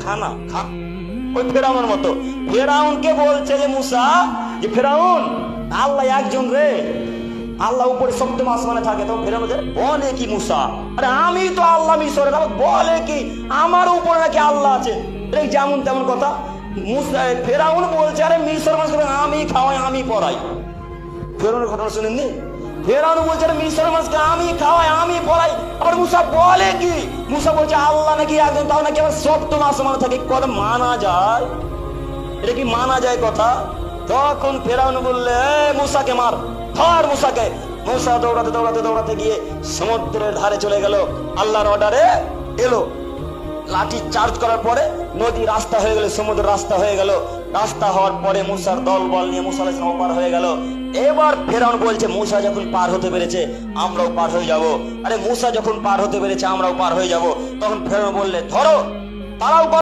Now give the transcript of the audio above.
খানা খা, ওই ফেরাউনের মতো। ফেরাউনকে বলছে যে মুসা, যে ফেরাউন আল্লাহ একজন রে, আল্লাহ উপরে সপ্তম আসমানে থাকে। তখন ফেরাউন বলে কি মুসা, আরে আমি তো আল্লাহ মিশরে, বলে কি আমার উপরে নাকি আল্লাহ আছে? যেমন তেমন কথা। মুসা ফেরাউন বলছে আরে মিশর মানুষ আমি খাওয়াই আমি পড়াই। ফেরাউনের ঘটনা শুনেননি? ফেরাউন বলছে মিশরের মানুষকে আমি খাওয়াই আমি পড়াই। আবার মুসা বলে কি, মুসা বলছে আল্লাহ নাকি একজন, তাও নাকি আবার সপ্তম আসমানে থাকে। কথা মানা যায়? এটা কি মানা যায় কথা? তখন ফেরাউন বললে মুসাকে মার, ধর মুসাকে। মুসা দৌড়াতে দৌড়াতে দৌড়াতে গিয়ে সমুদ্রের ধারে চলে গেল। আল্লাহর অর্ডারে এলো। লাঠি চার্জ করার পরে নদী রাস্তা হয়ে গেল, সমুদ্র রাস্তা হয়ে গেল। রাস্তা হওয়ার পরে মুসার দল বল নিয়ে মুসা আলাইহিস সালাম পার হয়ে গেল। এবার ফেরাউন বলছে মুসা যখন পার হতে পেরেছে আমরাও পার হয়ে যাব। আরে মুসা যখন পার হতে পেরেছে আমরাও পার হয়ে যাব। তখন ফেরাউন বললে ধরো, তারাও